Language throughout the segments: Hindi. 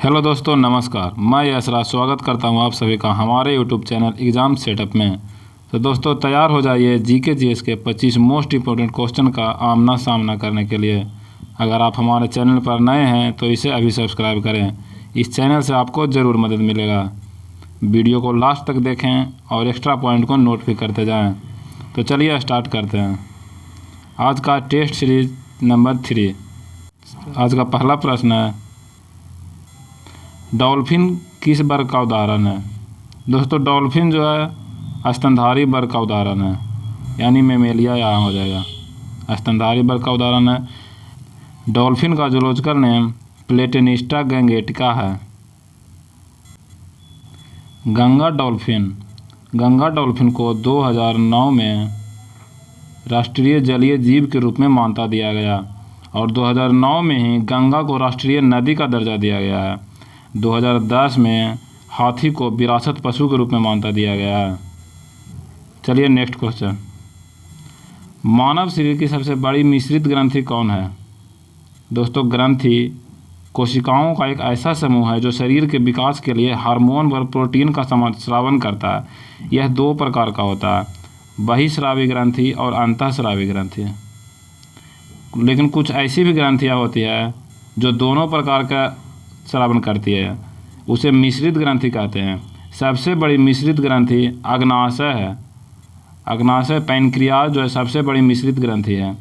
हेलो दोस्तों, नमस्कार। मैं यशराज स्वागत करता हूं आप सभी का हमारे यूट्यूब चैनल एग्ज़ाम सेटअप में। तो दोस्तों, तैयार हो जाइए जीके जीएस के 25 मोस्ट इंपॉर्टेंट क्वेश्चन का आमना सामना करने के लिए। अगर आप हमारे चैनल पर नए हैं तो इसे अभी सब्सक्राइब करें। इस चैनल से आपको ज़रूर मदद मिलेगा। वीडियो को लास्ट तक देखें और एक्स्ट्रा पॉइंट को नोट भी करते जाएँ। तो चलिए स्टार्ट करते हैं आज का टेस्ट सीरीज नंबर 3। आज का पहला प्रश्न है, डॉल्फिन किस वर्ग का उदाहरण है? दोस्तों, डॉल्फिन जो है स्तनधारी वर्ग का उदाहरण है, यानी मेमेलिया यहाँ हो जाएगा। स्तनधारी वर्ग का उदाहरण है। डॉल्फिन का जूलॉजिकल नेम प्लेटेनिस्टा गैंगेटिका है। गंगा डॉल्फिन को 2009 में राष्ट्रीय जलीय जीव के रूप में मान्यता दिया गया और 2009 में ही गंगा को राष्ट्रीय नदी का दर्जा दिया गया है। 2010 में हाथी को विरासत पशु के रूप में मान्यता दिया गया है। चलिए नेक्स्ट क्वेश्चन, मानव शरीर की सबसे बड़ी मिश्रित ग्रंथि कौन है? दोस्तों, ग्रंथि कोशिकाओं का एक ऐसा समूह है जो शरीर के विकास के लिए हार्मोन व प्रोटीन का स्रावन करता है। यह 2 प्रकार का होता है, बहिःस्रावी ग्रंथि और अंतःस्रावी ग्रंथि। लेकिन कुछ ऐसी भी ग्रंथियाँ होती है जो दोनों प्रकार का स्रावन करती है, उसे मिश्रित ग्रंथि कहते हैं। सबसे बड़ी मिश्रित ग्रंथि अग्नाशय है। अग्नाशय पैनक्रियाज जो है सबसे बड़ी मिश्रित ग्रंथि है।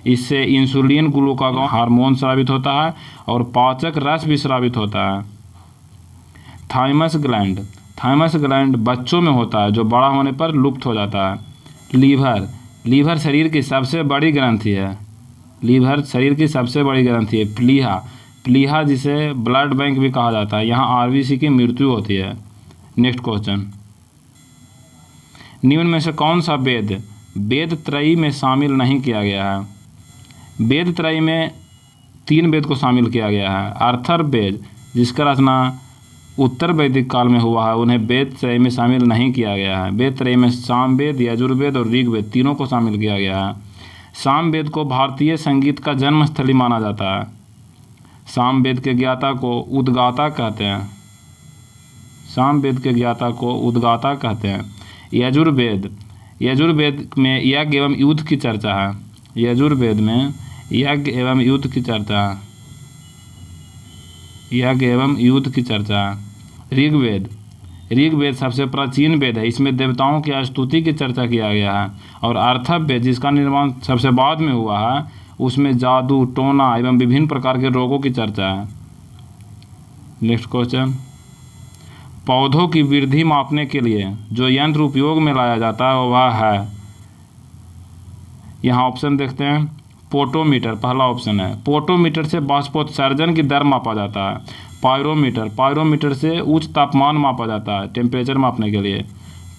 इससे इंसुलिन ग्लूकागॉन हार्मोन स्रावित होता है और पाचक रस भी स्रावित होता है। थाइमस ग्लैंड बच्चों में होता है जो बड़ा होने पर लुप्त हो जाता है। लीवर शरीर की सबसे बड़ी ग्रंथि है। लीवर शरीर की सबसे बड़ी ग्रंथि है। प्लीहा जिसे ब्लड बैंक भी कहा जाता है, यहाँ आरबीसी की मृत्यु होती है। नेक्स्ट क्वेश्चन, निम्न में से कौन सा वेद त्रयी में शामिल नहीं किया गया है? वेद त्रयी में 3 वेद को शामिल किया गया है। अथर्ववेद जिसका रचना उत्तर वैदिक काल में हुआ है, उन्हें वेद त्रयी में शामिल नहीं किया गया है। वेद त्रयी में सामवेद, यजुर्वेद और ऋग्वेद तीनों को शामिल किया गया है। सामवेद को भारतीय संगीत का जन्मस्थली माना जाता है। सामवेद के ज्ञाता को उद्गाता कहते हैं। सामवेद के ज्ञाता को उद्गाता कहते हैं। यजुर्वेद में यज्ञ एवं युद्ध की चर्चा है। यजुर्वेद में यज्ञ एवं युद्ध की चर्चा है। यज्ञ एवं युद्ध की चर्चा है। ऋग्वेद सबसे प्राचीन वेद है। इसमें देवताओं की स्तुति की चर्चा किया गया है। और अथर्ववेद जिसका निर्माण सबसे बाद में हुआ है, उसमें जादू, टोना एवं विभिन्न प्रकार के रोगों की चर्चा है। नेक्स्ट क्वेश्चन, पौधों की वृद्धि मापने के लिए जो यंत्र उपयोग में लाया जाता है वह है, यहाँ ऑप्शन देखते हैं। पोटोमीटर पहला ऑप्शन है। पोटोमीटर से बाष्पोत्सर्जन की दर मापा जाता है। पायरोमीटर से उच्च तापमान मापा जाता है, टेम्परेचर मापने के लिए।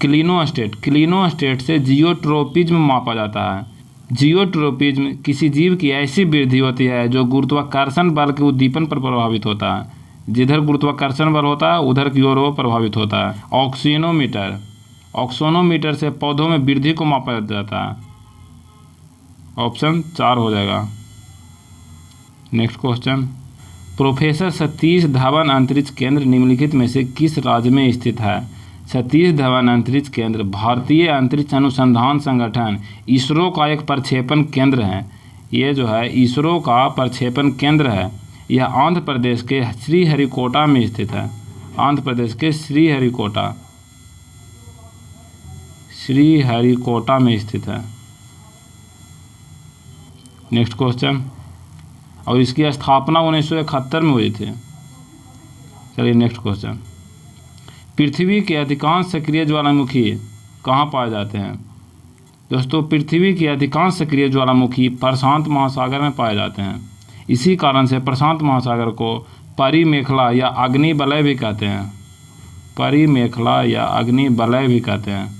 क्लिनोस्टेट से जियोट्रोपिज्म मापा जाता है। जियोट्रोपिज्म किसी जीव की ऐसी वृद्धि होती है जो गुरुत्वाकर्षण बल के उद्दीपन पर प्रभावित होता है। जिधर गुरुत्वाकर्षण बल होता है उधर की ओर वो प्रभावित होता है। ऑक्सोनोमीटर से पौधों में वृद्धि को मापा जाता है। ऑप्शन 4 हो जाएगा। Next question, professor Satish Dhawan अंतरिक्ष केंद्र निम्नलिखित में से किस राज्य में स्थित है? सतीश धवन अंतरिक्ष केंद्र भारतीय अंतरिक्ष अनुसंधान संगठन इसरो का एक प्रक्षेपण केंद्र है। ये जो है इसरो का प्रक्षेपण केंद्र है। यह आंध्र प्रदेश के श्रीहरिकोटा में स्थित है। आंध्र प्रदेश के श्रीहरिकोटा में स्थित है। नेक्स्ट क्वेश्चन, और इसकी स्थापना 1971 में हुई थी। चलिए नेक्स्ट क्वेश्चन, पृथ्वी के अधिकांश सक्रिय ज्वालामुखी कहाँ पाए जाते हैं? दोस्तों, पृथ्वी के अधिकांश सक्रिय ज्वालामुखी प्रशांत महासागर में पाए जाते हैं। इसी कारण से प्रशांत महासागर को परिमेखला या अग्निवलय भी कहते हैं। परिमेखला या अग्निवलय भी कहते हैं।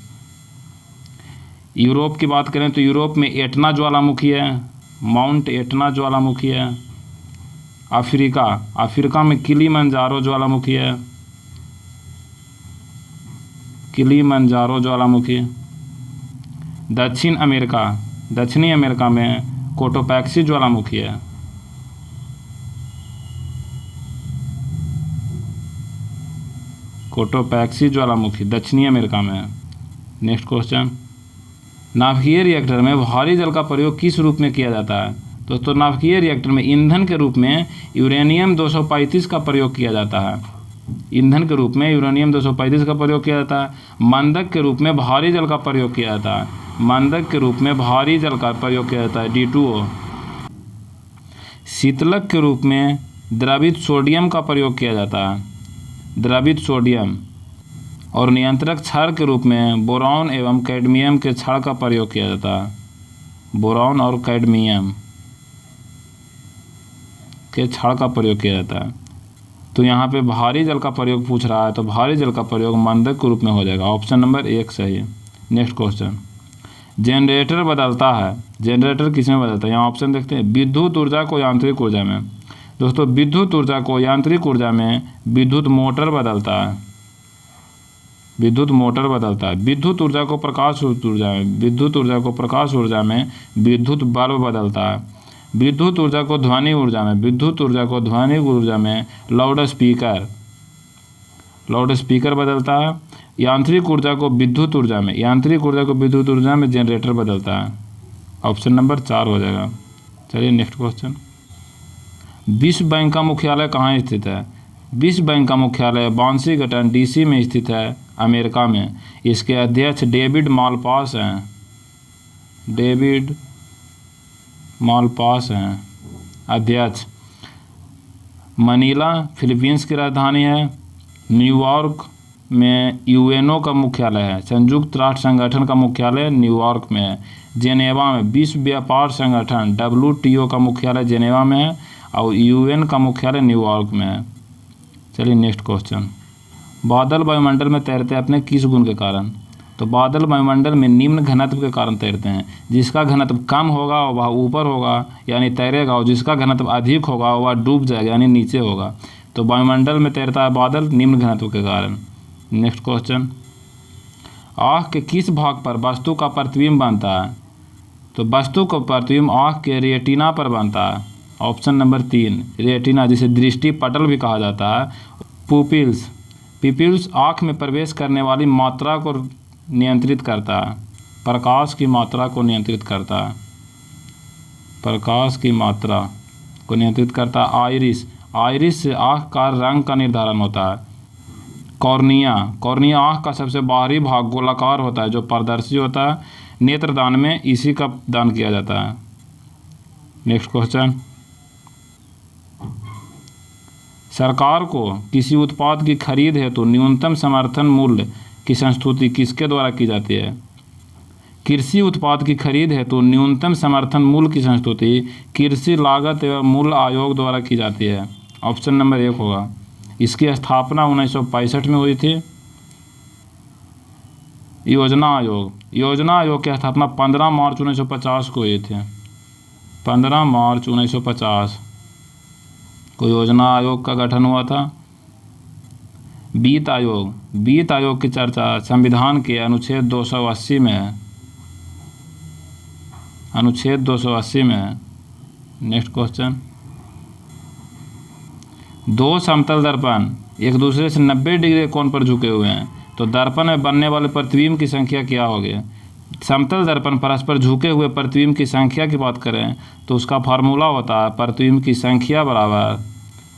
यूरोप की बात करें तो यूरोप में एटना ज्वालामुखी है, माउंट एटना ज्वालामुखी है। अफ्रीका में किलिमंजारो ज्वालामुखी है। किलिमंजारो ज्वालामुखी। दक्षिणी अमेरिका में कोटोपैक्सी ज्वालामुखी है। कोटोपैक्सी ज्वालामुखी दक्षिणी अमेरिका में है। नेक्स्ट क्वेश्चन, नाभिकीय रिएक्टर में भारी जल का प्रयोग किस रूप में किया जाता है? दोस्तों नाभिकीय रिएक्टर में ईंधन के रूप में यूरेनियम 235 का प्रयोग किया जाता है। ईंधन के रूप में यूरेनियम 235 का प्रयोग किया जाता है। मंदक के रूप में भारी जल का प्रयोग किया जाता है। मंदक के रूप में भारी जल का प्रयोग किया जाता है D2O। शीतलक के रूप में द्रवित सोडियम का प्रयोग किया जाता है, द्रवित सोडियम। और नियंत्रक क्षार के रूप में बोरॉन एवं कैडमियम के क्षार का प्रयोग किया जाता है। बोरॉन और कैडमियम के क्षार का प्रयोग किया जाता है। तो यहाँ पे भारी जल का प्रयोग पूछ रहा है, तो भारी जल का प्रयोग मंदक के रूप में हो जाएगा। ऑप्शन नंबर 1 सही है। नेक्स्ट क्वेश्चन, जनरेटर बदलता है, जनरेटर किस में बदलता है? यहाँ ऑप्शन देखते हैं, विद्युत ऊर्जा को यांत्रिक ऊर्जा में। दोस्तों विद्युत ऊर्जा को यांत्रिक ऊर्जा में विद्युत मोटर बदलता है, विद्युत मोटर बदलता है। विद्युत ऊर्जा को प्रकाश ऊर्जा में, विद्युत ऊर्जा को प्रकाश ऊर्जा में विद्युत बल्ब बदलता है। विद्युत ऊर्जा को ध्वनि ऊर्जा में, विद्युत ऊर्जा को ध्वनि ऊर्जा में लाउड स्पीकर बदलता है। यांत्रिक ऊर्जा को विद्युत ऊर्जा में, यांत्रिक ऊर्जा को विद्युत ऊर्जा में जनरेटर बदलता है। ऑप्शन नंबर 4 हो जाएगा। चलिए नेक्स्ट क्वेश्चन, विश्व बैंक का मुख्यालय कहाँ स्थित है? विश्व बैंक का मुख्यालय वाशिंगटन DC में स्थित है, अमेरिका में। इसके अध्यक्ष डेविड मालपास हैं, डेविड मालपास हैं अध्यक्ष। मनीला फिलीपींस की राजधानी है। न्यूयॉर्क में UNO का मुख्यालय है, संयुक्त राष्ट्र संगठन का मुख्यालय न्यूयॉर्क में है। जेनेवा में विश्व व्यापार संगठन WTO का मुख्यालय जेनेवा में है और UN का मुख्यालय न्यूयॉर्क में है। चलिए नेक्स्ट क्वेश्चन, बादल वायुमंडल में तैरते हैं अपने किस गुण के कारण? तो बादल वायुमंडल में निम्न घनत्व के कारण तैरते हैं। जिसका घनत्व कम होगा वह ऊपर होगा यानी तैरेगा, और जिसका घनत्व अधिक होगा वह डूब जाएगा यानी नीचे होगा। तो वायुमंडल में तैरता है बादल निम्न घनत्व के कारण। नेक्स्ट क्वेश्चन, आँख के किस भाग पर वस्तु का प्रतिबिंब बनता है? तो वस्तु का प्रतिबिंब आँख के रेटिना पर बनता है। ऑप्शन नंबर 3 रेटिना, जिसे दृष्टि पटल भी कहा जाता है। पुपिल्स, पिपिल्स आँख में प्रवेश करने वाली मात्रा को नियंत्रित करता है, प्रकाश की मात्रा को नियंत्रित करता है, प्रकाश की मात्रा को नियंत्रित करता है। आइरिस, आइरिस से आँख का रंग का निर्धारण होता है। कॉर्निया, कॉर्निया आँख का सबसे बाहरी भाग गोलाकार होता है जो पारदर्शी होता है। नेत्रदान में इसी का दान किया जाता है। नेक्स्ट क्वेश्चन, सरकार को किसी उत्पाद की खरीद हेतु न्यूनतम समर्थन मूल्य की संस्तुति किसके द्वारा की जाती है? कृषि उत्पाद की खरीद हेतु न्यूनतम समर्थन मूल्य की संस्तुति कृषि लागत एवं मूल्य आयोग द्वारा की जाती है। ऑप्शन नंबर 1 होगा। इसकी स्थापना 1965 में हुई थी। योजना आयोग, योजना आयोग की स्थापना 15 मार्च 1950 को हुई थी। 15 मार्च 1950 को योजना आयोग का गठन हुआ था। वित्त आयोग, वित्त आयोग की चर्चा संविधान के अनुच्छेद 280 में है, अनुच्छेद 280 में है। नेक्स्ट क्वेश्चन, दो समतल दर्पण एक दूसरे से 90 डिग्री कोण पर झुके हुए हैं, तो दर्पण में बनने वाले प्रतिबिंब की संख्या क्या होगी? समतल दर्पण परस्पर झुके हुए प्रतिबिंब की संख्या की बात करें तो उसका फार्मूला होता है प्रतिबिंब की संख्या बराबर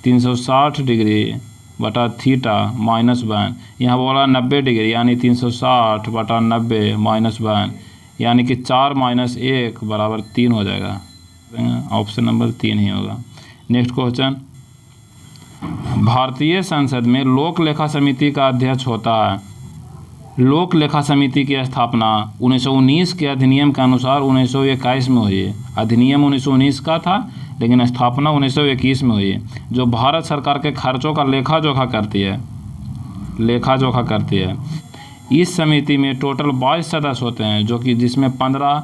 360 डिग्री बटा थीटा माइनस 1। यहाँ बोला 90 डिग्री यानी 360 बटा 90 माइनस 1 यानी कि 4 माइनस 1 बराबर 3 हो जाएगा। ऑप्शन नंबर 3 ही होगा। नेक्स्ट क्वेश्चन, भारतीय संसद में लोक लेखा समिति का अध्यक्ष होता है। लोक लेखा समिति की स्थापना 1919 के अधिनियम के अनुसार 1921 में हुई। अधिनियम 1919 का था लेकिन स्थापना 1921 में हुई, जो भारत सरकार के खर्चों का लेखा जोखा करती है, लेखा जोखा करती है। इस समिति में टोटल 22 सदस्य होते हैं, जो कि जिसमें 15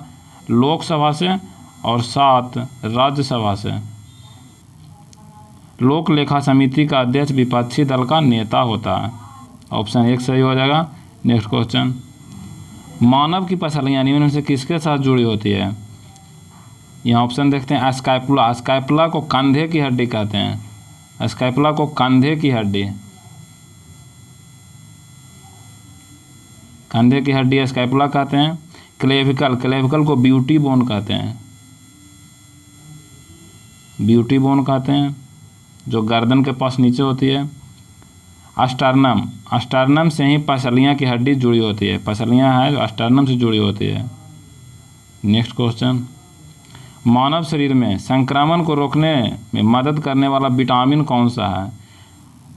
लोकसभा से और 7 राज्यसभा से। लोक लेखा समिति का अध्यक्ष विपक्षी दल का नेता होता है। ऑप्शन 1 सही हो जाएगा। नेक्स्ट क्वेश्चन, मानव की पसलियाँ निम्न से किसके साथ जुड़ी होती है? यहाँ ऑप्शन देखते हैं, स्कैपुला, स्कैपुला को कंधे की हड्डी कहते हैं, स्कैपुला को कंधे की हड्डी, कंधे की हड्डी स्कैपुला कहते हैं। क्लेविकल को ब्यूटी बोन कहते हैं, ब्यूटी बोन कहते हैं, जो गर्दन के पास नीचे होती है। अस्टर्नम से ही पसलियाँ की हड्डी जुड़ी होती है, पसलियाँ है जो अस्टर्नम से जुड़ी होती है। नेक्स्ट क्वेश्चन, मानव शरीर में संक्रमण को रोकने में मदद करने वाला विटामिन कौन सा है?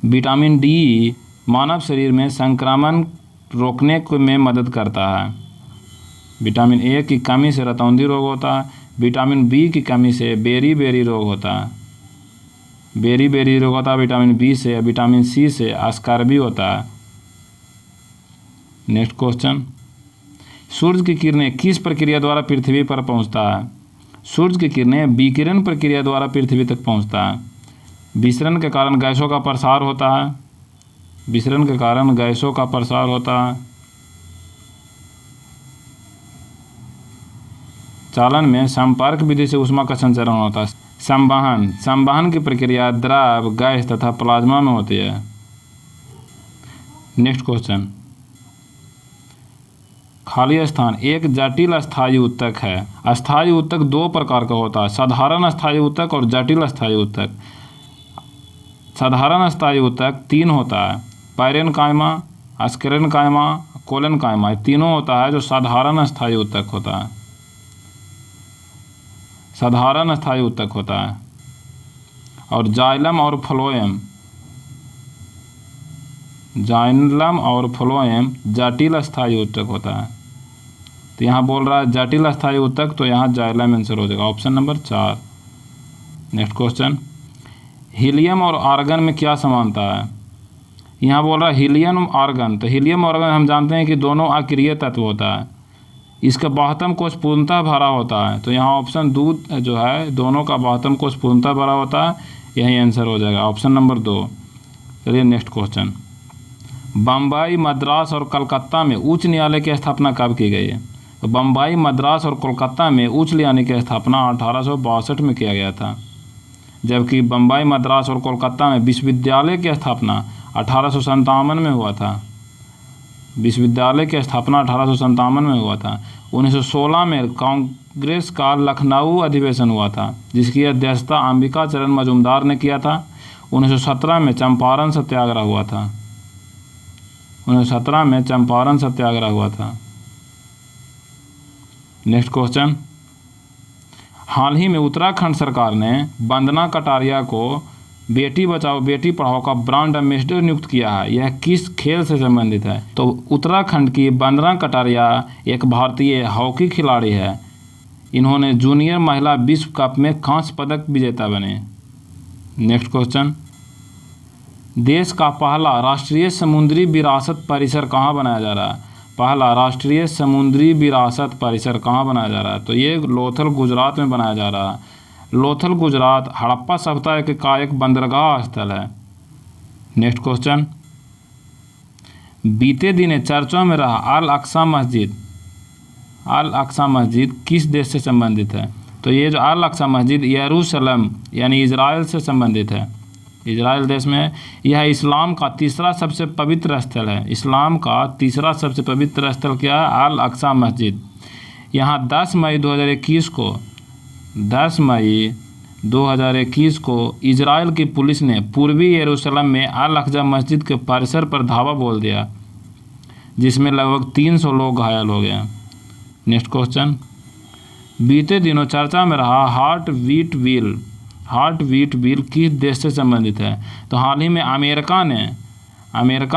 विटामिन डी मानव शरीर में संक्रमण रोकने में मदद करता है। विटामिन ए की कमी से रतौंधी रोग होता है, विटामिन बी की कमी से बेरी रोग होता है, बेरी रोग होता है विटामिन बी से। विटामिन सी से स्कर्वी होता है। नेक्स्ट क्वेश्चन, सूर्य की किरणें किस प्रक्रिया द्वारा पृथ्वी पर पहुंचता है? सूर्य की किरणें विकिरण प्रक्रिया द्वारा पृथ्वी तक पहुंचता है। विसरण के कारण गैसों का प्रसार होता है, विसरण के कारण गैसों का प्रसार होता है। चालन में संपर्क विधि से ऊष्मा का संचरण होता है। संवहन की प्रक्रिया द्रव, गैस तथा प्लाज्मा में होती है। नेक्स्ट क्वेश्चन, खाली स्थान एक जटिल स्थायी ऊतक है। स्थायी ऊतक दो प्रकार का होता है, साधारण स्थायी ऊतक और जटिल स्थायी ऊतक। साधारण स्थायी ऊतक 3 होता है, पैरेन्काइमा, स्क्लेरेन्काइमा, कोलेन्काइमा, तीनों होता है जो साधारण स्थायी ऊतक होता है, साधारण स्थायी ऊतक होता है। और जाइलम और फ्लोएम जटिल स्थायी ऊतक होता है। तो यहाँ बोल रहा है जटिल स्थायी ऊतक, तो यहाँ जाइलम आंसर हो जाएगा, option number 4। Next question, helium और आर्गन में क्या समानता है? यहाँ बोल रहा है हीलियम आर्गन, तो हीलियम और आर्गन हम जानते हैं कि दोनों अक्रिय तत्व होता है। इसका बाह्यतम कोश पूर्णतः भरा होता है, तो यहाँ ऑप्शन दूध जो है दोनों का बाह्यतम कोश पूर्णतः भरा होता है, यही आंसर हो जाएगा, ऑप्शन नंबर 2। चलिए नेक्स्ट क्वेश्चन, बम्बई, मद्रास और कलकत्ता में उच्च न्यायालय की स्थापना कब की गई है? तो बम्बई, मद्रास और कोलकाता में उच्च न्यायालय की स्थापना 1862 में किया गया था, जबकि बम्बई, मद्रास और कोलकाता में विश्वविद्यालय की स्थापना 1857 में हुआ था। विश्वविद्यालय की स्थापना 1857 में हुआ था। 1916 में कांग्रेस का लखनऊ अधिवेशन हुआ था, जिसकी अध्यक्षता अंबिका चरण मजूमदार ने किया था। 1917 में चंपारण सत्याग्रह हुआ था, 1917 में चंपारण सत्याग्रह हुआ था। नेक्स्ट क्वेश्चन, हाल ही में उत्तराखंड सरकार ने वंदना कटारिया को बेटी बचाओ बेटी पढ़ाओ का ब्रांड एम्बेसडर नियुक्त किया है, यह किस खेल से संबंधित है? तो उत्तराखंड की वंदना कटारिया एक भारतीय हॉकी खिलाड़ी है। इन्होंने जूनियर महिला विश्व कप में कांस्य पदक विजेता बने। नेक्स्ट क्वेश्चन, देश का पहला राष्ट्रीय समुद्री विरासत परिसर कहाँ बनाया जा रहा है? पहला राष्ट्रीय समुद्री विरासत परिसर कहाँ बनाया जा रहा है? तो ये लोथल, गुजरात में बनाया जा रहा है। लोथल, गुजरात हड़प्पा सभ्यता का एक बंदरगाह स्थल है। नेक्स्ट क्वेश्चन, बीते दिन चर्चा में रहा अल अक्सा मस्जिद किस देश से संबंधित है? तो ये जो अल अक्सा मस्जिद यरूशलेम यानी इजराइल से संबंधित है, इजराइल देश में। यह इस्लाम का तीसरा सबसे पवित्र स्थल है। इस्लाम का तीसरा सबसे पवित्र स्थल क्या है? अल अक्सा मस्जिद। यहाँ 10 मई 2021 को इजराइल की पुलिस ने पूर्वी यरूशलेम में अल अक्सा मस्जिद के परिसर पर धावा बोल दिया, जिसमें लगभग 300 लोग घायल हो गए। नेक्स्ट क्वेश्चन, बीते दिनों चर्चा में रहा हार्ट बीट व्हील किस देश से संबंधित है? तो हाल ही में अमेरिका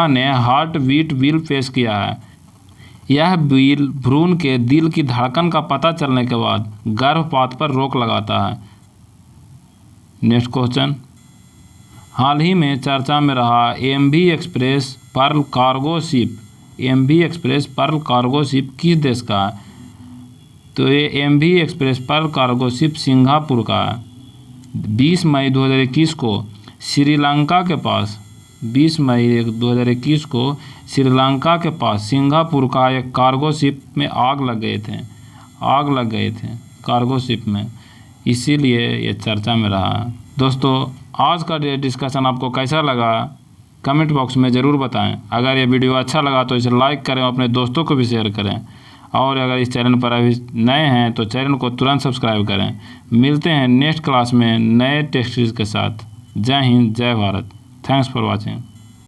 ने हार्ट बीट व्हील पेश किया है। यह व्हील भ्रूण के दिल की धड़कन का पता चलने के बाद गर्भपात पर रोक लगाता है। नेक्स्ट क्वेश्चन, हाल ही में चर्चा में रहा MV express pearl cargo ship किस देश का है? तो ये MV express pearl cargo ship Singapore का है। 20 मई 2021 को श्रीलंका के पास सिंगापुर का एक कार्गो शिप में आग लग गए थे कार्गो शिप में, इसीलिए ये चर्चा में रहा। दोस्तों, आज का डिस्कशन आपको कैसा लगा कमेंट बॉक्स में ज़रूर बताएं। अगर ये वीडियो अच्छा लगा तो इसे लाइक करें और अपने दोस्तों को भी शेयर करें। और अगर इस चैनल पर अभी नए हैं तो चैनल को तुरंत सब्सक्राइब करें। मिलते हैं नेक्स्ट क्लास में नए टेस्ट सीरीज के साथ। जय हिंद, जय भारत। Thanks for watching.